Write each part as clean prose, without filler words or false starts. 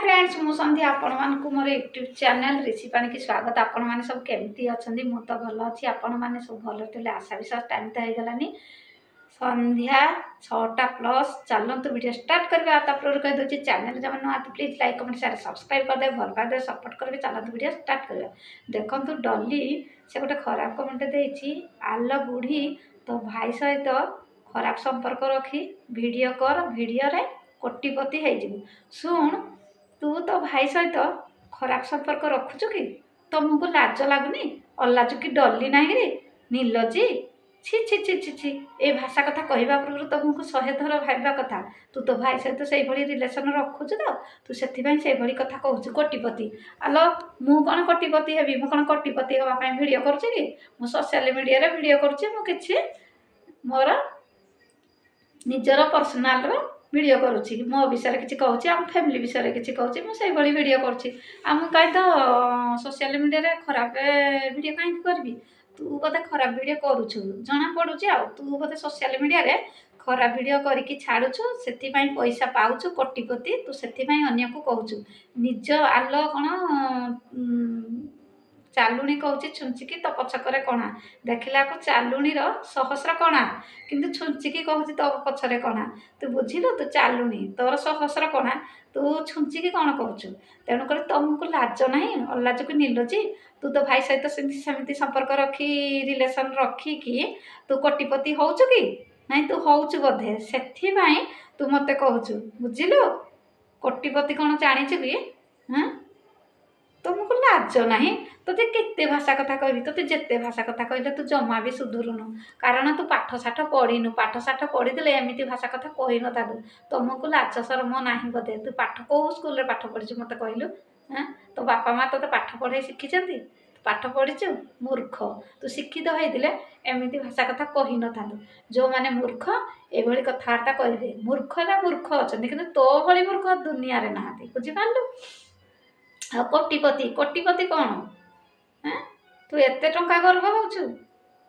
Friends मु संध्या आपण मानकु मोर YouTube channel ऋषि पानी की स्वागत। आपण माने सब केमती अछंदी? मु तो भल अछि। आपण माने सब भल थिले आशा विश्वास। टाइम तो हो गलानी संध्या 6टा प्लस। चलंतु वीडियो स्टार्ट करबे। आता अपलोड कर दोची चैनल जमन न आत please like comment share subscribe कर दे। भल पाए दे सपोर्ट करबे। चलंतु वीडियो स्टार्ट करबे। देखंतु डॉली से गोटे खराब कमेंट देछि, आलो बुढ़ी तो भाई सहित खराब संपर्क रखी वीडियो कर, वीडियो रे कोटिपति हो जिवु। सुन तू तो भाई सहित खराब संपर्क रखुचु कि? तुमको लाज लगुनि? अल्लाजु कि डली ना नीलजी? छि छि छि छि छि ए भाषा कथा कहवा पूर्व तुमको 100 थर भाबा कथा। तू तो भाई सहित से रिलेसन रखुचु तो तू से कथा कहूँ कोटिपति। आलो मु कौन कोटिपति हेबी? मु कौन कोटिपति हवा वीडियो करुच्ची कि? मु सोशल मीडिया रे वीडियो करुच्ची। मु किछि मोर निजर पर्सनाल वीडियो करुच्ची। मो विषय किसी कहूँ, आम फैमिली विषय किसी कहूँ, मुझे वीडियो करुच्ची। आम कहीं तो सोशल मीडिया खराब वीडियो कहीं करी? तू बोधे खराब वीडियो करुचु जना पड़ुची। आ तू बोधे सोशल मीडिया रे खराब वीडियो करके छाड़ुचु, से पैसा पाउचु कोटिपति। तू से अन्य को कहूँ निज आलो कौन चालुणी कहूँ छुंचिकी तो पछकरे कणा देखला को चालुणी सहस्र कणा किंतु छुंचिकी कहूँ तो पछरे कणा। तू बुझिलु? तू चालुणी तोर सहस्र कणा, तू छुंचिकी कौन कहूँ? तेणुक तुमको लाज ना? अल्लाज को नीलजी? तू तो भाई सहित सेमती संपर्क रखी रिलेसन रखिकी तू कोटिपति होचु कि नहीं? तू होचु बोधे, से तू मते कहूँ। बुझिलु? कोटिपति कौन जानिचु कि? हाँ तुमको लाज ना? तोते केते भाषा कथा कहबी? तोते जेते भाषा कथा कहले तू जमा भी सुधुरुनु। कारण तू पाठ साठ पढ़ीनु। पाठ साठ पढ़ीदेले एमिति भाषा कथा कहि न तादु। तुमको लाज शरम नाही बोधे? तू पाठ को स्कूल रे पाठ पढ़िछु मते कहलु? हाँ तो बापा माँ तोते पाठ पढ़ाई शिखिचंती? पाठ पढ़िछु? मूर्ख। तू शिक्षित होइदिले एमिति भाषा कथा कहि न तादु। जो माने मूर्ख एभଳି कथार्ता कहिबे। मूर्ख ना मूर्ख अछंती किंतु तो भଳି मूर्ख दुनिया रे नाहांती। बुझि पारलु? आ कोटिपति, कोटिपति कौन? हाँ तू एते टंका गर्व होचु?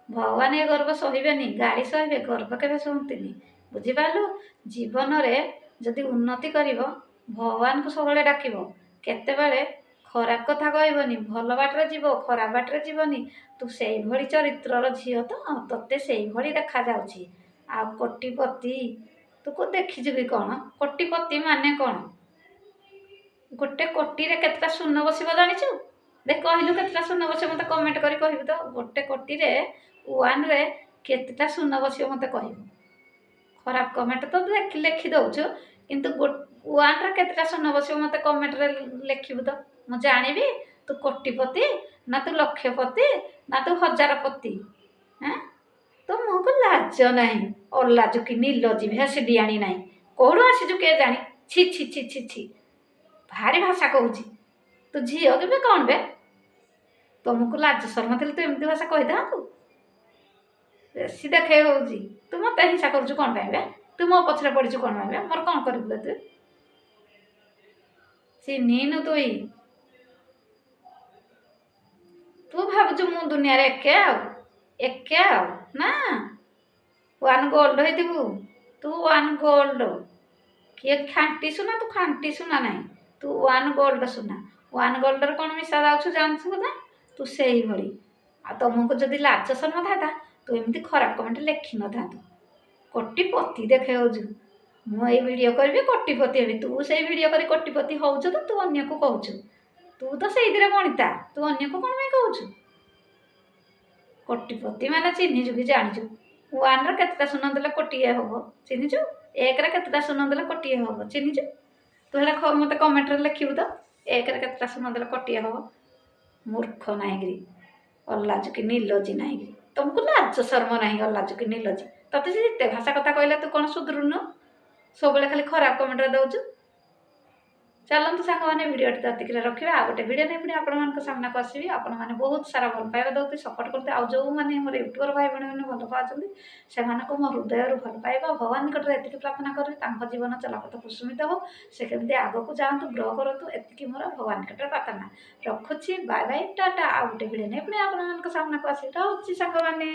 भगवान ये गर्व सहिबेनी, गाड़ी सहिबे, गर्व केबे सहंतीनी। बुझिपारलु? जीवन रे जदि उन्नति करिवो भगवान को सबले डाकिबो। केतेबेले खराब कथा कहबनी, भल बाटरे जीवो, खराब बाटरे जीवनी। तू सेई भली चरित्रर झियो तो तते सेई भली देखा जाउची। आ कोटिपति तू को देखिछु कि कोन? कोटिपति माने कोन? गोटे कोटी रे केतटा शून्य बसिबो जानिछु? देख कहलु केतटा शून्य बसिबो मते कमेंट करी कहबी तो। गोटे कोटी रे 1 रे केतटा शून्य बसिबो मते कहबो। खराब कमेंट तो देख लिखि दउछु किंतु 1 रे केतटा शून्य बसिबो मते कमेंट रे लिखिबो तो मु जानिबी तू कोटिपति ना तू लक्षपति ना तू हजारपति। हैं तो मुको लाज नाही? अल्लाजु कि नीलजी भेस डियाणी नाही? कोडू आसीजु के जानी? छी छी छी छी छी भारी भाषा कहूँ। तू झील के कौन बे? तुमको लाज शर्म थी तो एमती भाषा कही था? तू बेसी देखे हो तू मत हिंसा करुचु कौन पाइबे? तू मो पछरे पड़ीचु कौन पाइबे? मोर कौन करू? तू चिन्हनु तुई? तू भावुचु मु दुनिया रे एके ना 1 गोल्ड होइथिबु। तू 1 गोल्ड किए खांटी सुना? तू खांटी सुना नहीं? तू 1 गोल्ड सुना। 1 गोल्ड रे कौन मिसा जाउछु जानछु ना? तू सेही भली। आ तुमको जदि लाज शर्म था तू एमती खराब कमेंट लिखि न था। कोटिपति देखे होजु मु ए वीडियो करबी कोटिपति हेबी। तू से वीडियो करी कोटिपति होउछु तो तू अन्य को कहूछु। तू तो सेइदिरे गणिता, तू अन्य को कोन में कहूछु? कोटिपति माने चिन्हिजु कि जानिजु? 1 रे केतटा शून्य देले कोटिए होबो चिन्हिजु? 1 रे केतटा शून्य देले कोटिए होबो चिन्हिजु? तू हेला मते कमेंट रे लिखिबु तो 1 रे केतटा शून्य देले कोटिए होबो। मूर्ख नाहीगिरी, अल्लाजु कि नीलजी नाहीगिरी? तुमको लाज शर्म नाही? अल्लाजु कि नीलजी? तते जेते भाषा कथा कहले तू कोन सुधरुनु? सबले खाली खराब कमेंट रे दउछु। चलतु सांग मैंने वीडियो दतिक रखा। आ गोटे वीडियो नहीं पुणी आपण सामना को आसवि। आपण मैंने बहुत सारा भल पाइबा दौते सपोर्ट करते। आ जो मैंने मोर यूट्यूबर भाई भाई मैंने भल पाती से मो हृदय भल पाइबा भगवान निकट एति प्रार्थना करी जीवन चलापथ कुसुमित हो। से केमती आग को जातु ग्रह करूँ एति मोर भगवान निकट प्रार्थना। रखुच्छी बाय बाय टाटा। आ गोटे वीडियो नहीं पुणी आपण सामना को आसवि। रखुच्छी सांग मैंने।